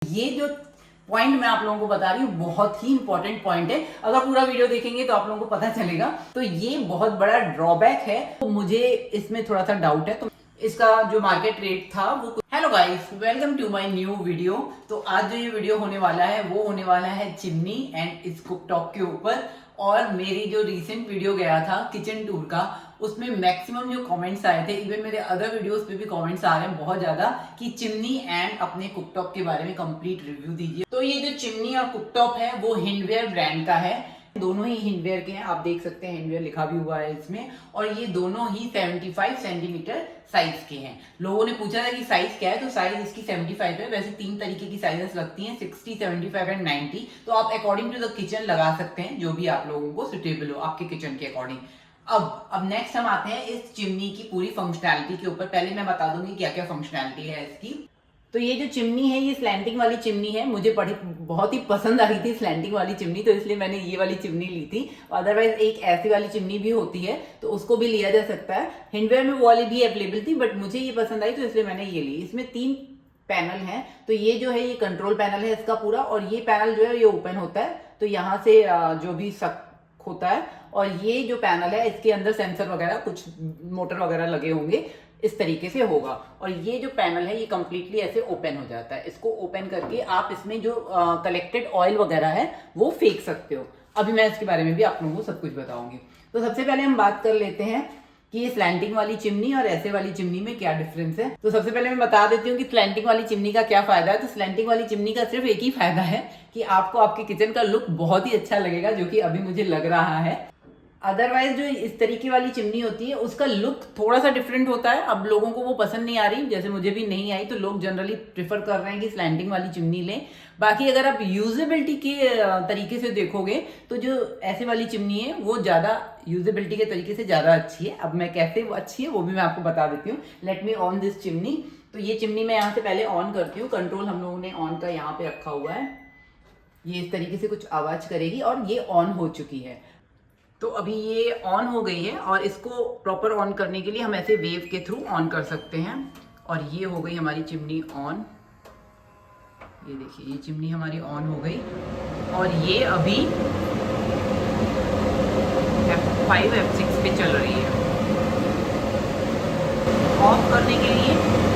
ये जो पॉइंट मैं आप लोगों को बता रही हूँ बहुत ही इंपॉर्टेंट पॉइंट है। अगर पूरा वीडियो देखेंगे तो आप लोगों को पता चलेगा। तो ये बहुत बड़ा ड्रॉबैक है, तो मुझे इसमें थोड़ा सा डाउट है। तो इसका जो मार्केट रेट था वो, hello guys, welcome to my new video. तो आज जो ये वीडियो होने वाला है वो होने वाला है चिमनी एंड इस कुकटॉप के ऊपर। और मेरी जो रीसेंट वीडियो गया था किचन टूर का, उसमें मैक्सिमम जो कमेंट्स आए थे, इवन मेरे अदर वीडियोस पे भी कमेंट्स आ रहे हैं बहुत ज्यादा कि चिमनी एंड अपने कुकटॉप के बारे में कंप्लीट रिव्यू दीजिए। तो ये जो चिमनी और कुकटॉप है वो हिंडवेयर ब्रांड का है। दोनों ही हिंडवेयर के हैं, आप देख सकते हैं हिंडवेयर लिखा भी हुआ है इसमें। और ये दोनों ही 75 सेंटीमीटर साइज के हैं। लोगों ने पूछा था कि साइज क्या है, तो साइज इसकी 75 है। वैसे 3 तरीके की साइजेस लगती हैं, 60, 75 एंड 90। तो आप अकॉर्डिंग टू द किचन लगा सकते हैं, जो भी आप लोगों को सुटेबल हो आपके किचन के अकॉर्डिंग। अब नेक्स्ट हम आते हैं इस चिमनी की पूरी फंक्शनैलिटी के ऊपर। पहले मैं बता दूंगी क्या क्या फंक्शनैलिटी है इसकी। तो ये जो चिमनी है ये स्लैंटिंग वाली चिमनी है। मुझे बहुत ही पसंद आ रही थी स्लैंटिंग वाली चिमनी, तो इसलिए मैंने ये वाली चिमनी ली थी। अदरवाइज एक ऐसी वाली चिमनी भी होती है तो उसको भी लिया जा सकता है। हिंडवेयर में वो वाली भी अवेलेबल थी, बट मुझे ये पसंद आई तो इसलिए मैंने ये ली। इसमें 3 पैनल है। तो ये जो है ये कंट्रोल पैनल है इसका पूरा, और ये पैनल जो है ये ओपन होता है। तो यहाँ से जो भी सक होता है, और ये जो पैनल है इसके अंदर सेंसर वगैरह कुछ मोटर वगैरह लगे होंगे, इस तरीके से होगा। और ये जो पैनल है ये कंप्लीटली ऐसे ओपन हो जाता है। इसको ओपन करके आप इसमें जो कलेक्टेड ऑयल वगैरह है वो फेंक सकते हो। अभी मैं इसके बारे में भी आप लोगों को सब कुछ बताऊंगी। तो सबसे पहले हम बात कर लेते हैं कि ये स्लैंटिंग वाली चिमनी और ऐसे वाली चिमनी में क्या डिफरेंस है। तो सबसे पहले मैं बता देती हूँ कि स्लैंटिंग वाली चिमनी का क्या फायदा है। तो स्लैंटिंग वाली चिमनी का सिर्फ एक ही फायदा है कि आपको आपके किचन का लुक बहुत ही अच्छा लगेगा, जो कि अभी मुझे लग रहा है। अदरवाइज जो इस तरीके वाली चिमनी होती है उसका लुक थोड़ा सा डिफरेंट होता है। अब लोगों को वो पसंद नहीं आ रही, जैसे मुझे भी नहीं आई, तो लोग जनरली प्रेफर कर रहे हैं कि स्लैंटिंग वाली चिमनी लें। बाकी अगर आप यूजेबिलिटी के तरीके से देखोगे तो जो ऐसे वाली चिमनी है वो ज़्यादा यूजेबिलिटी के तरीके से ज़्यादा अच्छी है। अब मैं कैसे वो अच्छी है वो भी मैं आपको बता देती हूँ। Let me on this chimney. तो ये चिमनी मैं यहाँ से पहले ऑन करती हूँ। कंट्रोल हम लोगों ने ऑन का यहाँ पे रखा हुआ है। ये इस तरीके से कुछ आवाज़ करेगी और ये ऑन हो चुकी है। तो अभी ये ऑन हो गई है, और इसको प्रॉपर ऑन करने के लिए हम ऐसे वेव के थ्रू ऑन कर सकते हैं। और ये हो गई हमारी चिमनी ऑन। ये देखिए ये चिमनी हमारी ऑन हो गई, और ये अभी F5 F6 पे चल रही है। ऑफ करने के लिए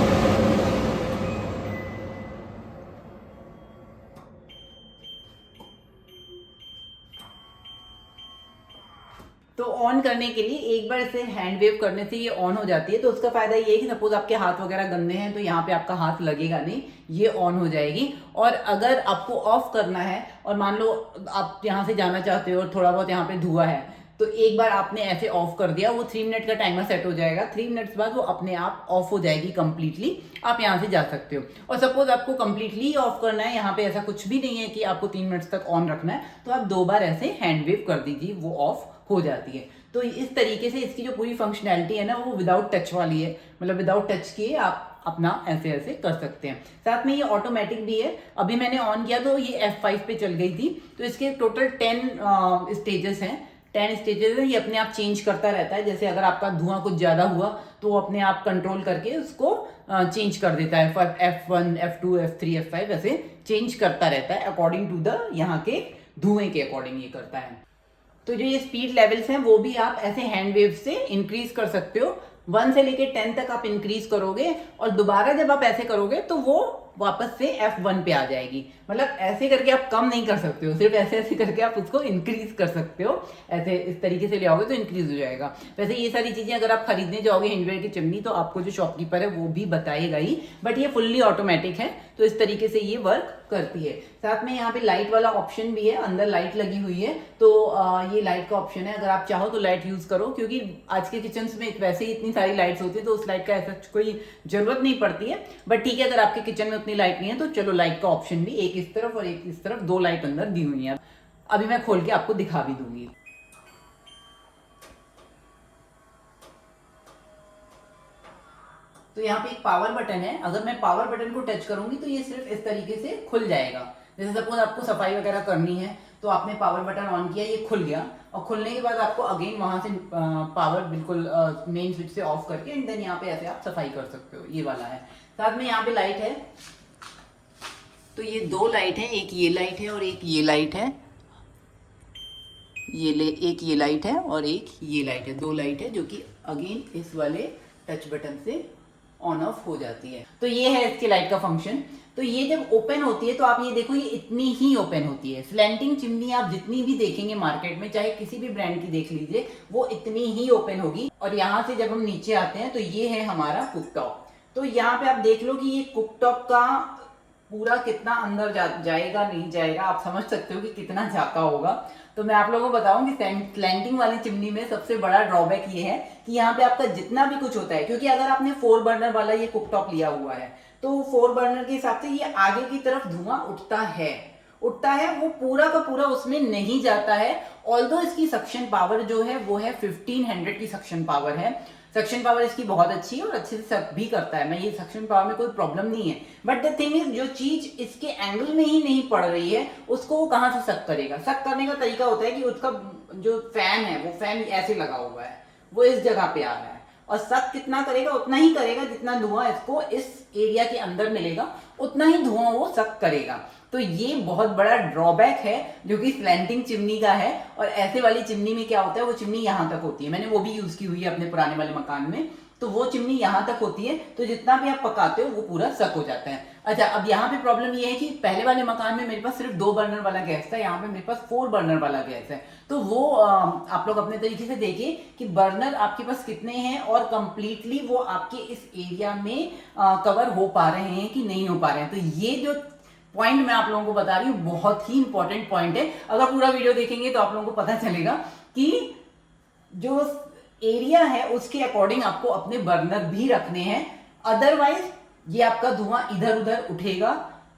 तो ऑन करने के लिए एक बार इसे हैंड वेव करने से ये ऑन हो जाती है। तो उसका फायदा ये है कि सपोज आपके हाथ वगैरह गंदे हैं तो यहाँ पे आपका हाथ लगेगा नहीं, ये ऑन हो जाएगी। और अगर आपको ऑफ करना है और मान लो आप यहाँ से जाना चाहते हो और थोड़ा बहुत यहाँ पे धुआं है, तो एक बार आपने ऐसे ऑफ कर दिया, वो 3 मिनट का टाइमर सेट हो जाएगा। 3 मिनट्स बाद वो अपने आप ऑफ हो जाएगी कंप्लीटली। आप यहाँ से जा सकते हो। और सपोज आपको कंप्लीटली ऑफ करना है, यहाँ पे ऐसा कुछ भी नहीं है कि आपको 3 मिनट्स तक ऑन रखना है, तो आप 2 बार ऐसे हैंड वेव कर दीजिए, वो ऑफ हो जाती है। तो इस तरीके से इसकी जो पूरी फंक्शनैलिटी है ना वो विदाउट टच वाली है। मतलब विदाउट टच किए आप अपना ऐसे ऐसे कर सकते हैं। साथ में ये ऑटोमेटिक भी है। अभी मैंने ऑन किया तो ये F5 पे चल गई थी। तो इसके टोटल 10 स्टेजेस हैं। 10 स्टेजेस है। ये अपने आप चेंज करता रहता है। जैसे अगर आपका धुआं कुछ ज्यादा हुआ तो वो अपने आप कंट्रोल करके उसको चेंज कर देता है। F1 F2 F3 F5 ऐसे चेंज करता रहता है अकॉर्डिंग टू द यहाँ के धुएं के अकॉर्डिंग ये करता है। तो जो ये स्पीड लेवल्स हैं वो भी आप ऐसे हैंड वेव से इंक्रीज कर सकते हो। 1 से लेके 10 तक आप इंक्रीज करोगे, और दोबारा जब आप ऐसे करोगे तो वो वापस से F1 पे आ जाएगी। मतलब ऐसे करके आप कम नहीं कर सकते हो, सिर्फ ऐसे ऐसे करके आप उसको इंक्रीज कर सकते हो। ऐसे इस तरीके से ले आओगे तो इंक्रीज हो जाएगा। वैसे ये सारी चीजें अगर आप खरीदने जाओगे हिंडवेयर की चिमनी, तो आपको जो शॉपकीपर है वो भी बताएगा ही, बट ये फुल्ली ऑटोमेटिक है। तो इस तरीके से ये वर्क करती है। साथ में यहाँ पे लाइट वाला ऑप्शन भी है, अंदर लाइट लगी हुई है। तो ये लाइट का ऑप्शन है, अगर आप चाहो तो लाइट यूज करो, क्योंकि आज के किचन में वैसे ही इतनी सारी लाइट्स होती है तो उस लाइट का ऐसा कोई जरूरत नहीं पड़ती है। बट ठीक है, अगर आपके किचन में उतनी लाइट नहीं है तो चलो लाइट का ऑप्शन भी, एक इस तरफ और एक इस तरफ, 2 लाइट अंदर दी हुई है। अभी मैं खोल के आपको दिखा भी दूंगी। तो यहाँ पे एक पावर बटन है। अगर मैं पावर बटन को टच करूंगी तो ये सिर्फ इस तरीके से खुल जाएगा। जैसे सपोज आपको सफाई वगैरह करनी है तो आपने पावर बटन ऑन किया, ये खुल गया, और खुलने के बाद आपको अगेन वहां से पावर बिल्कुल मेन स्विच से ऑफ करके एंड देन यहाँ पे ऐसे आप सफाई कर सकते हो। ये वाला है। साथ में यहाँ पे लाइट है, तो ये दो लाइट है, एक ये लाइट है और एक ये लाइट है। एक ये लाइट है और एक ये लाइट है, दो लाइट है जो कि अगेन इस वाले टच बटन से ऑन ऑफ हो जाती है। तो ये है इसकी लाइट का फंक्शन। तो ये जब ओपन होती है तो आप ये देखो, ये इतनी ही ओपन होती है। स्लैंटिंग चिमनी आप जितनी भी देखेंगे मार्केट में, चाहे किसी भी ब्रांड की देख लीजिए, वो इतनी ही ओपन होगी। और यहाँ से जब हम नीचे आते हैं तो ये है हमारा कुकटॉप। तो यहाँ पे आप देख लो कि ये कुकटॉप का पूरा कितना अंदर जाएगा नहीं जाएगा, आप समझ सकते हो कि कितना जाता होगा। तो मैं आप लोगों को बताऊं कि स्लैंटिंग वाली चिमनी में सबसे बड़ा ड्रॉबैक ये है कि यहाँ पे आपका जितना भी कुछ होता है, क्योंकि अगर आपने 4 बर्नर वाला ये कुकटॉप लिया हुआ है तो 4 बर्नर के हिसाब से ये आगे की तरफ धुआं उठता है, वो पूरा का पूरा उसमें नहीं जाता है। ऑल्दो इसकी सक्शन पावर जो है वो है 1500 की सक्शन पावर है। सक्शन पावर इसकी बहुत अच्छी है और अच्छे से सक भी करता है, मैं ये सक्शन पावर में कोई प्रॉब्लम नहीं है। बट द थिंग इज, जो चीज इसके एंगल में ही नहीं पड़ रही है उसको वो कहां से सक करेगा। सक करने का तरीका होता है कि उसका जो फैन है वो फैन ऐसे लगा हुआ है, वो इस जगह पे आ रहा है और सक कितना करेगा, उतना ही करेगा जितना धुआं इसको इस एरिया के अंदर मिलेगा, उतना ही धुआं वो सक करेगा। तो ये बहुत बड़ा ड्रॉबैक है जो कि स्लैंटिंग चिमनी का है। और ऐसे वाली चिमनी में क्या होता है, वो चिमनी यहाँ तक होती है, मैंने वो भी यूज की हुई है अपने पुराने वाले मकान में। तो वो चिमनी यहाँ तक होती है, तो जितना भी आप पकाते हो वो पूरा सक हो जाता है। अच्छा, अब यहाँ पे प्रॉब्लम ये है कि पहले वाले मकान में मेरे पास सिर्फ 2 बर्नर वाला गैस था, यहाँ पे मेरे पास 4 बर्नर वाला गैस है। तो वो आप लोग अपने तरीके से देखिए कि बर्नर आपके पास कितने हैं और कंप्लीटली वो आपके इस एरिया में कवर हो पा रहे हैं कि नहीं हो पा रहे हैं। तो ये जो पॉइंट मैं आप लोगों को बता रही हूँ बहुत ही इंपॉर्टेंट पॉइंट है। अगर पूरा वीडियो देखेंगे तो आप लोगों को पता चलेगा कि जो एरिया है उसके अकॉर्डिंग आपको अपने बर्नर भी रखने हैं। अदरवाइज ये आपका धुआं इधर उधर उठेगा,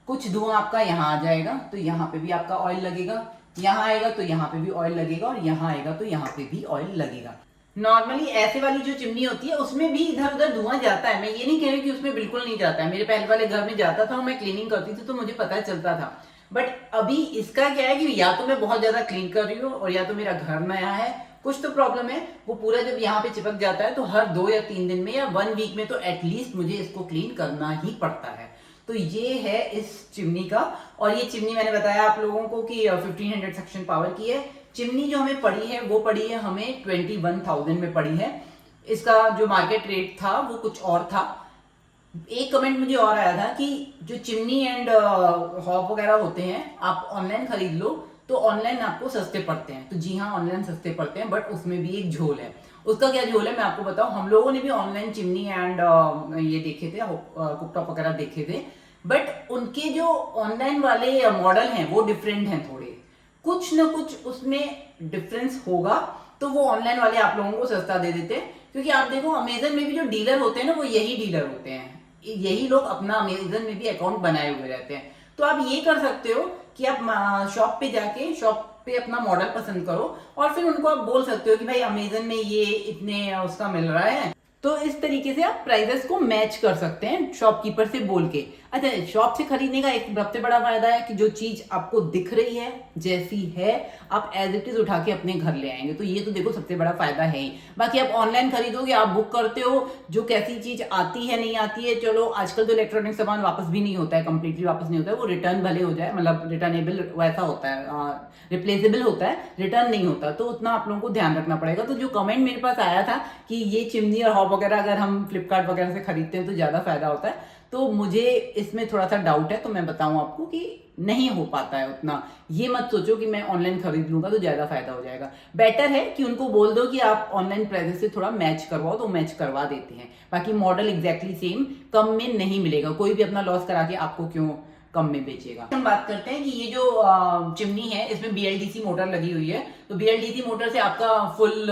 कुछ धुआं आपका यहाँ आ जाएगा तो यहाँ पे भी आपका ऑयल लगेगा, यहाँ आएगा तो यहाँ पे भी ऑयल लगेगा और यहाँ आएगा तो यहाँ पे भी ऑयल लगेगा। नॉर्मली ऐसे वाली जो चिमनी होती है उसमें भी इधर उधर धुआं जाता है, मैं ये नहीं कह रही कि उसमें बिल्कुल नहीं जाता है। मेरे पहले वाले घर में जाता था, मैं क्लीनिंग करती थी तो मुझे पता चलता था। बट अभी इसका क्या है कि या तो मैं बहुत ज्यादा क्लीन कर रही हूँ और या तो मेरा घर नया है, कुछ तो प्रॉब्लम है। वो पूरा जब यहाँ पे चिपक जाता है तो हर 2 या 3 दिन में या 1 वीक में तो एटलीस्ट मुझे इसको क्लीन करना ही पड़ता है। तो ये है इस चिमनी का। और ये चिमनी मैंने बताया आप लोगों को कि 1500 सक्शन पावर की है। चिमनी जो हमें पड़ी है वो पड़ी है हमें 21,000 में पड़ी है। इसका जो मार्केट रेट था वो कुछ और था। एक कमेंट मुझे और आया था कि जो चिमनी एंड हॉब वगैरह होते हैं आप ऑनलाइन खरीद लो तो ऑनलाइन आपको सस्ते पड़ते हैं। तो जी हाँ, ऑनलाइन सस्ते पड़ते हैं, बट उसमें भी एक झोल है। उसका क्या झोल है मैं आपको बताऊं। हम लोगों ने भी ऑनलाइन चिमनी एंड ये देखे थे, कुकटॉप वगैरह देखे थे, बट उनके जो ऑनलाइन वाले मॉडल हैं वो डिफरेंट हैं थोड़े, कुछ ना कुछ उसमें डिफरेंस होगा। तो वो ऑनलाइन वाले आप लोगों को सस्ता दे देते हैं, क्योंकि आप देखो अमेजन में भी जो डीलर होते हैं ना वो यही डीलर होते हैं, यही लोग अपना अमेजन में भी अकाउंट बनाए हुए रहते हैं। तो आप ये कर सकते हो कि आप शॉप पे जाके शॉप पे अपना मॉडल पसंद करो और फिर उनको आप बोल सकते हो कि भाई अमेजन में ये इतने उसका मिल रहा है। तो इस तरीके से आप प्राइसेस को मैच कर सकते हैं शॉपकीपर से बोल के। अच्छा, शॉप से खरीदने का एक सबसे बड़ा फायदा है कि जो चीज आपको दिख रही है जैसी है आप एज इट इज उठा के अपने घर ले आएंगे। तो ये तो देखो सबसे बड़ा फायदा है ही। बाकी आप ऑनलाइन खरीदोगे, आप बुक करते हो, जो कैसी चीज आती है नहीं आती है, चलो आजकल तो इलेक्ट्रॉनिक सामान वापस भी नहीं होता है, कंप्लीटली वापस नहीं होता है, वो रिटर्न भले हो जाए, मतलब रिटर्नेबल वैसा होता है, रिप्लेसेबल होता है, रिटर्न नहीं होता। तो उतना आप लोगों को ध्यान रखना पड़ेगा। तो जो कमेंट मेरे पास आया था कि ये चिमनी और हॉब वगैरह अगर हम फ्लिपकार्ट वगैरह से खरीदते हैं तो ज्यादा फायदा होता है, तो मुझे इसमें थोड़ा सा डाउट है। तो मैं बताऊं आपको कि नहीं हो पाता है उतना। ये मत सोचो कि मैं ऑनलाइन खरीद लूंगा तो ज्यादा फायदा हो जाएगा। बेटर है कि उनको बोल दो कि आप ऑनलाइन प्राइसेस से थोड़ा मैच करवाओ, तो मैच करवा देते हैं। बाकी मॉडल एग्जैक्टली सेम कम में नहीं मिलेगा, कोई भी अपना लॉस करा के आपको क्यों कम में बेचेगा। हम बात करते हैं कि ये जो चिमनी है इसमें BLDC मोटर लगी हुई है। तो BLDC मोटर से आपका फुल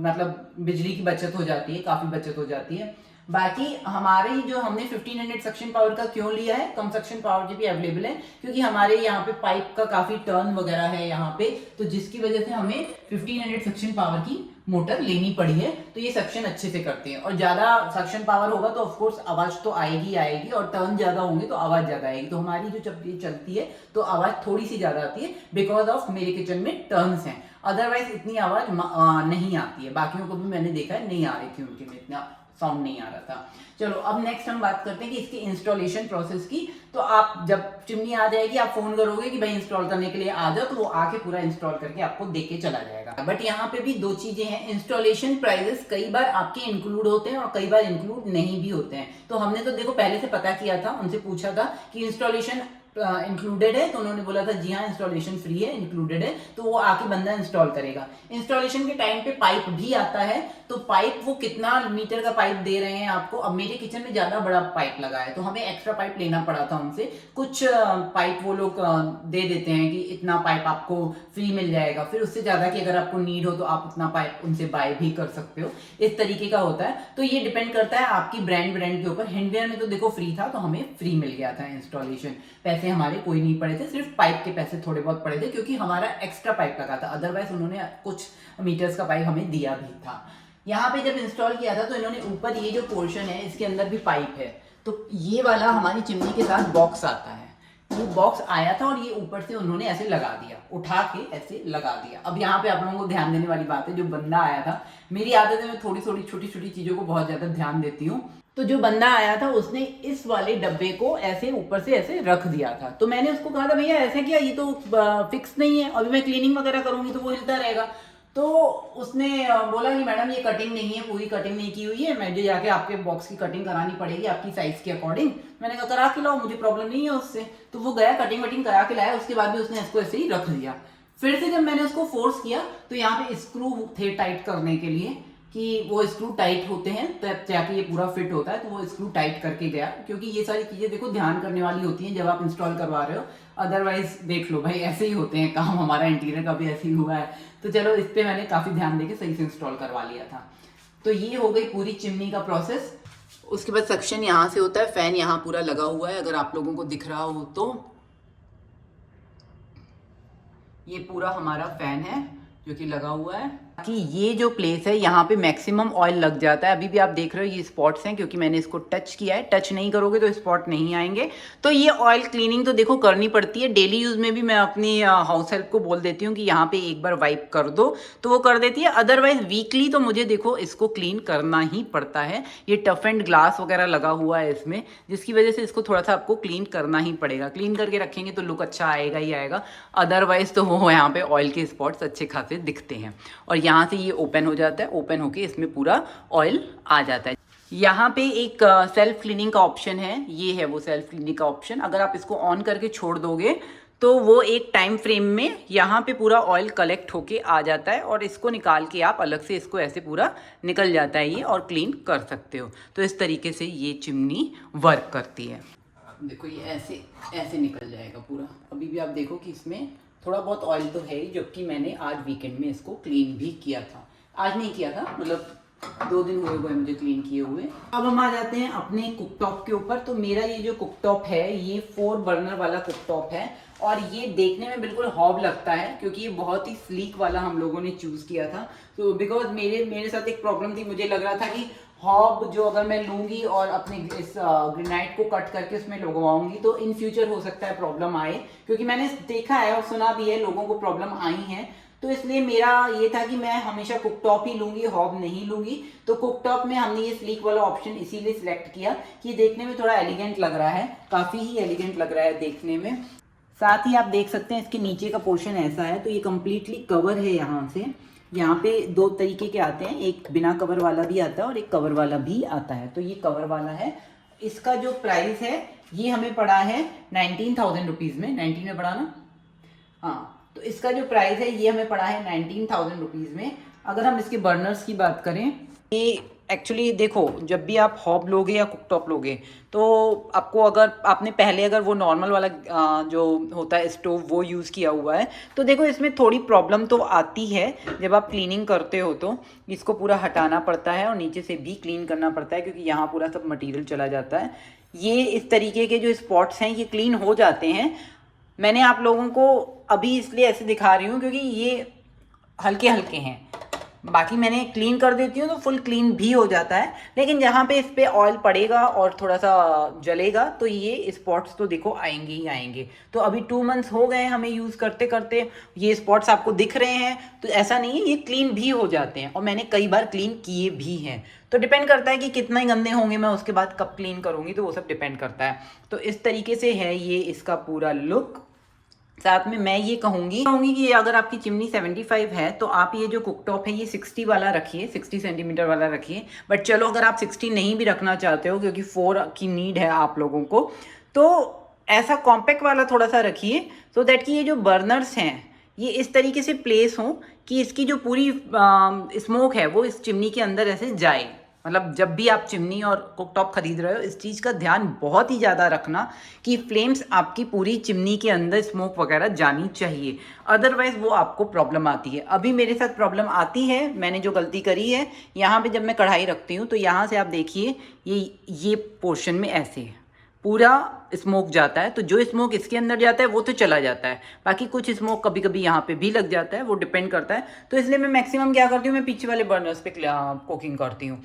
मतलब बिजली की बचत हो जाती है, काफी बचत हो जाती है। बाकी हमारे जो हमने 1500 सक्शन पावर का क्यों लिया है, कम सक्शन पावर की भी अवेलेबल है, क्योंकि हमारे यहाँ पे पाइप का काफी टर्न वगैरह है यहाँ पे, तो जिसकी वजह से हमें 1500 सक्शन पावर की मोटर लेनी पड़ी है। तो ये सक्शन अच्छे से करते हैं, और ज्यादा सक्शन पावर होगा तो ऑफकोर्स आवाज तो आएगी आएगी, और टर्न ज्यादा होंगे तो आवाज ज्यादा आएगी। तो हमारी जो जब ये चलती है तो आवाज थोड़ी सी ज्यादा आती है, बिकॉज ऑफ मेरे किचन में टर्न्स हैं। अदरवाइज इतनी आवाज नहीं आती है। बाकियों को भी मैंने देखा है नहीं आ रही थी उनके में इतना साउंड नहीं आ रहा था। चलो अब नेक्स्ट हम बात करते हैं कि इसकी इंस्टॉलेशन प्रोसेस की। तो आप जब चिमनी आ जाएगी आप फोन करोगे कि भाई इंस्टॉल करने के लिए आ जाओ, तो वो आके पूरा इंस्टॉल करके आपको दे के चला जाएगा। बट यहाँ पे भी दो चीजें हैं, इंस्टॉलेशन प्राइजेस कई बार आपके इंक्लूड होते हैं और कई बार इंक्लूड नहीं भी होते हैं। तो हमने तो देखो पहले से पता किया था, उनसे पूछा था कि इंस्टॉलेशन इंक्लूडेड है, तो उन्होंने बोला था जी हाँ इंस्टॉलेशन फ्री है, इंक्लूडेड है, तो वो आके बंदा इंस्टॉल करेगा। इंस्टॉलेशन के टाइम पे पाइप भी आता है, तो पाइप वो कितना मीटर का पाइप दे रहे हैं आपको। अब मेरे किचन में ज्यादा बड़ा पाइप लगा है तो हमें एक्स्ट्रा पाइप लेना पड़ा था उनसे। कुछ पाइप वो लोग दे देते हैं कि इतना पाइप आपको फ्री मिल जाएगा, फिर उससे ज्यादा कि अगर आपको नीड हो तो आप उतना पाइप उनसे बाय भी कर सकते हो, इस तरीके का होता है। तो ये डिपेंड करता है आपकी ब्रांड के ऊपर। हिंडवेयर में तो देखो फ्री था, तो हमें फ्री मिल गया था इंस्टॉलेशन, पैसे हमारे कोई नहीं पड़े थे, सिर्फ पाइप के पैसे थोड़े बहुत पड़े थे क्योंकि हमारा एक्स्ट्रा पाइप लगा था, अदरवाइज उन्होंने कुछ मीटर्स का पाइप हमें दिया भी था। यहाँ पे जब इंस्टॉल किया था तो इन्होंने ऊपर ये जो पोर्शन है इसके अंदर भी पाइप है, तो ये वाला हमारी चिमनी के साथ बॉक्स आता है, ये बॉक्स आया था और ये ऊपर से उन्होंने ऐसे लगा दिया, उठा के ऐसे लगा दिया। अब यहाँ पे आप लोगों को ध्यान देने वाली बात है, जो बंदा आया था, मेरी आदत है मैं थोड़ी थोड़ी छोटी छोटी चीजों को बहुत ज्यादा ध्यान देती हूँ। तो जो बंदा आया था उसने इस वाले डब्बे को ऐसे ऊपर से ऐसे रख दिया था, तो मैंने उसको कहा था भैया ऐसे क्या, ये तो फिक्स नहीं है, अभी मैं क्लीनिंग वगैरह करूंगी तो वो हिलता रहेगा। तो उसने बोला कि मैडम ये कटिंग नहीं है, पूरी कटिंग नहीं की हुई है, मुझे जाके आपके बॉक्स की कटिंग करानी पड़ेगी आपकी साइज के अकॉर्डिंग। मैंने कहा करा के लाओ, मुझे प्रॉब्लम नहीं है उससे। तो वो गया कटिंग वटिंग करा के लाया, उसके बाद भी उसने इसको ऐसे ही रख दिया। फिर से जब मैंने उसको फोर्स किया तो यहाँ पे स्क्रू थे टाइट करने के लिए, कि वो स्क्रू टाइट होते हैं तब जाके ये पूरा फिट होता है, तो वो स्क्रू टाइट करके गया। क्योंकि ये सारी चीजें देखो ध्यान करने वाली होती हैं जब आप इंस्टॉल करवा रहे हो, अदरवाइज देख लो भाई ऐसे ही होते हैं काम, हमारा इंटीरियर का भी ऐसे ही हुआ है। तो चलो इस पे मैंने काफी ध्यान देके सही से इंस्टॉल करवा लिया था। तो ये हो गई पूरी चिमनी का प्रोसेस। उसके बाद सक्शन यहाँ से होता है, फैन यहाँ पूरा लगा हुआ है, अगर आप लोगों को दिख रहा हो तो ये पूरा हमारा फैन है जो कि लगा हुआ है। कि ये जो प्लेस है यहाँ पे मैक्सिमम ऑयल लग जाता है। अभी भी आप देख रहे हो ये स्पॉट्स हैं क्योंकि मैंने इसको टच किया है, टच नहीं करोगे तो स्पॉट नहीं आएंगे। तो ये ऑयल क्लीनिंग तो देखो करनी पड़ती है डेली यूज में भी। मैं अपनी हाउस हेल्प को बोल देती हूँ कि यहाँ पे एक बार वाइप कर दो तो वो कर देती है, अदरवाइज वीकली तो मुझे देखो इसको क्लीन करना ही पड़ता है। ये टफ एंड ग्लास वगैरह लगा हुआ है इसमें, जिसकी वजह से इसको थोड़ा सा आपको क्लीन करना ही पड़ेगा। क्लीन करके रखेंगे तो लुक अच्छा आएगा ही आएगा, अदरवाइज तो वो यहाँ पे ऑयल के स्पॉट्स अच्छे खासे दिखते हैं। और यहाँ से ये ओपन हो जाता है, ओपन होके इसमें पूरा ऑयल आ जाता है। यहाँ पे एक सेल्फ क्लीनिंग का ऑप्शन है, ये है वो सेल्फ क्लीनिंग का ऑप्शन। अगर आप इसको ऑन करके छोड़ दोगे तो वो एक टाइम फ्रेम में यहाँ पे पूरा ऑयल कलेक्ट होके आ जाता है और इसको निकाल के आप अलग से इसको ऐसे पूरा निकल जाता है ये, और क्लीन कर सकते हो। तो इस तरीके से ये चिमनी वर्क करती है। देखो ये ऐसे ऐसे निकल जाएगा पूरा। अभी भी आप देखो कि इसमें थोड़ा बहुत ऑयल तो है ही, जबकि मैंने आज वीकेंड में इसको क्लीन भी किया था। आज नहीं किया था, मतलब 2 दिन हुए मुझे क्लीन किए हुए। अब हम आ जाते हैं अपने कुकटॉप के ऊपर। तो मेरा ये जो कुकटॉप है ये 4 बर्नर वाला कुकटॉप है और ये देखने में बिल्कुल हॉब लगता है क्योंकि ये बहुत ही स्लीक वाला हम लोगों ने चूज किया था। तो बिकॉज मेरे साथ एक प्रॉब्लम थी, मुझे लग रहा था कि हॉब जो अगर मैं लूंगी और अपने इस ग्रेनाइट को कट करके उसमें लगवाऊंगी तो इन फ्यूचर हो सकता है प्रॉब्लम आए, क्योंकि मैंने देखा है और सुना भी है लोगों को प्रॉब्लम आई है। तो इसलिए मेरा ये था कि मैं हमेशा कुकटॉप ही लूंगी, हॉब नहीं लूंगी। तो कुकटॉप में हमने ये स्लीक वाला ऑप्शन इसीलिए सिलेक्ट किया कि देखने में थोड़ा एलिगेंट लग रहा है, काफी ही एलिगेंट लग रहा है देखने में। साथ ही आप देख सकते हैं इसके नीचे का पोर्शन ऐसा है, तो ये कंप्लीटली कवर है यहाँ से। यहाँ पे 2 तरीके के आते हैं, एक बिना कवर वाला भी आता है और एक कवर वाला भी आता है। तो ये कवर वाला है, इसका जो प्राइस है ये हमें पड़ा है 19,000 रुपीज़ में। 19 में पड़ा ना, हाँ। तो इसका जो प्राइस है ये हमें पड़ा है 19,000 रुपीज़ में। अगर हम इसके बर्नर्स की बात करें, ये एक्चुअली देखो जब भी आप हॉब लोगे या कुकटॉप लोगे तो आपको, अगर आपने पहले अगर वो नॉर्मल वाला जो होता है स्टोव वो यूज़ किया हुआ है तो देखो इसमें थोड़ी प्रॉब्लम तो आती है। जब आप क्लीनिंग करते हो तो इसको पूरा हटाना पड़ता है और नीचे से भी क्लीन करना पड़ता है क्योंकि यहाँ पूरा सब मटीरियल चला जाता है। ये इस तरीके के जो स्पॉट्स हैं ये क्लीन हो जाते हैं। मैंने आप लोगों को अभी इसलिए ऐसे दिखा रही हूँ क्योंकि ये हल्के हल्के हैं, बाकी मैंने क्लीन कर देती हूँ तो फुल क्लीन भी हो जाता है, लेकिन जहाँ पे इस पे ऑयल पड़ेगा और थोड़ा सा जलेगा तो ये स्पॉट्स तो देखो आएंगे ही आएंगे। तो अभी 2 मंथ्स हो गए हमें यूज़ करते करते, ये स्पॉट्स आपको दिख रहे हैं, तो ऐसा नहीं है, ये क्लीन भी हो जाते हैं और मैंने कई बार क्लीन किए भी हैं। तो डिपेंड करता है कि कितना ही गंदे होंगे, मैं उसके बाद कब क्लीन करूँगी, तो वो सब डिपेंड करता है। तो इस तरीके से है ये इसका पूरा लुक। साथ में मैं ये कहूँगी कि अगर आपकी चिमनी 75 है तो आप ये जो कुकटॉप है ये 60 वाला रखिए, 60 सेंटीमीटर वाला रखिए। बट चलो अगर आप 60 नहीं भी रखना चाहते हो क्योंकि 4 की नीड है आप लोगों को, तो ऐसा कॉम्पैक्ट वाला थोड़ा सा रखिए, सो दैट कि ये जो बर्नर्स हैं ये इस तरीके से प्लेस हों कि इसकी जो पूरी स्मोक है वो इस चिमनी के अंदर ऐसे जाए। मतलब जब भी आप चिमनी और कुकटॉप खरीद रहे हो इस चीज़ का ध्यान बहुत ही ज़्यादा रखना कि फ्लेम्स आपकी पूरी चिमनी के अंदर स्मोक वगैरह जानी चाहिए, अदरवाइज़ वो आपको प्रॉब्लम आती है। अभी मेरे साथ प्रॉब्लम आती है, मैंने जो गलती करी है, यहाँ पे जब मैं कढ़ाई रखती हूँ तो यहाँ से आप देखिए ये पोर्शन में ऐसे पूरा स्मोक जाता है, तो जो स्मोक इसके अंदर जाता है वो तो चला जाता है, बाकी कुछ स्मोक कभी कभी यहाँ पे भी लग जाता है, वो डिपेंड करता है। तो इसलिए मैं मैक्सिमम क्या करती हूँ, मैं पीछे वाले बर्नर्स पे कुकिंग करती हूँ।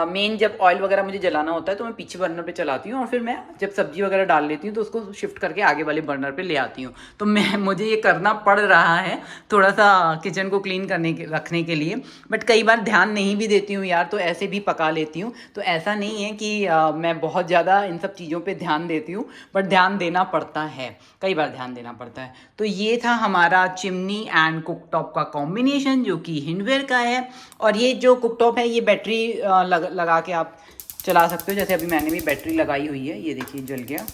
मेन जब ऑयल वगैरह मुझे जलाना होता है तो मैं पीछे बर्नर पे चलाती हूँ और फिर मैं जब सब्जी वगैरह डाल लेती हूँ तो उसको शिफ्ट करके आगे वाले बर्नर पे ले आती हूँ। तो मुझे ये करना पड़ रहा है थोड़ा सा किचन को क्लीन रखने के लिए, बट कई बार ध्यान नहीं भी देती हूँ यार, तो ऐसे भी पका लेती हूँ। तो ऐसा नहीं है कि मैं बहुत ज़्यादा इन सब चीज़ों पर ध्यान देती हूँ, बट ध्यान देना पड़ता है, कई बार ध्यान देना पड़ता है। तो ये था हमारा चिमनी एंड कुकटॉप का कॉम्बिनेशन जो कि हिंडवेयर का है। और ये जो कुकटॉप है ये बैटरी लगा के आप चला सकते हो, जैसे अभी मैंने भी बैटरी लगाई हुई है, ये देखिए जल गया।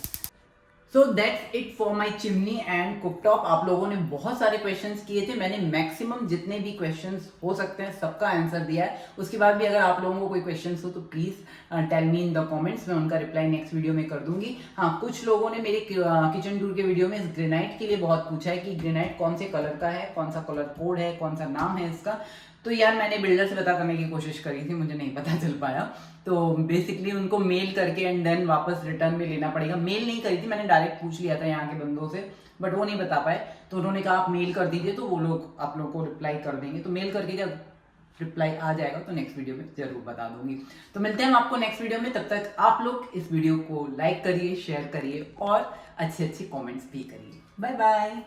So that's it for my chimney and cooktop. आप लोगों ने बहुत सारे क्वेश्चंस किए थे, मैंने मैक्सिमम जितने भी क्वेश्चंस हो सकते हैं सबका आंसर दिया है। उसके बाद भी अगर आप लोगों को कोई क्वेश्चंस हो तो please tell me in the comments, मैं उनका रिप्लाई नेक्स्ट वीडियो में कर दूंगी। हाँ, कुछ लोगों ने मेरे किचन टूर के वीडियो में ग्रेनाइट के लिए बहुत पूछा है कि ग्रेनाइट कौन से कलर का है, कौन सा कलर कोड है, कौन सा नाम है इसका। तो यार मैंने बिल्डर से पता करने की कोशिश करी थी, मुझे नहीं पता चल पाया, तो बेसिकली उनको मेल करके एंड देन वापस रिटर्न में लेना पड़ेगा। मेल नहीं करी थी मैंने, डायरेक्ट पूछ लिया था यहाँ के बंदों से, बट वो नहीं बता पाए, तो उन्होंने कहा आप मेल कर दीजिए तो वो लोग आप लोगों को रिप्लाई कर देंगे। तो मेल करके जब रिप्लाई आ जाएगा तो नेक्स्ट वीडियो में जरूर बता दूंगी। तो मिलते हैं हम आपको नेक्स्ट वीडियो में, तब तक आप लोग इस वीडियो को लाइक करिए, शेयर करिए और अच्छे अच्छे कॉमेंट्स भी करिए। Bye bye.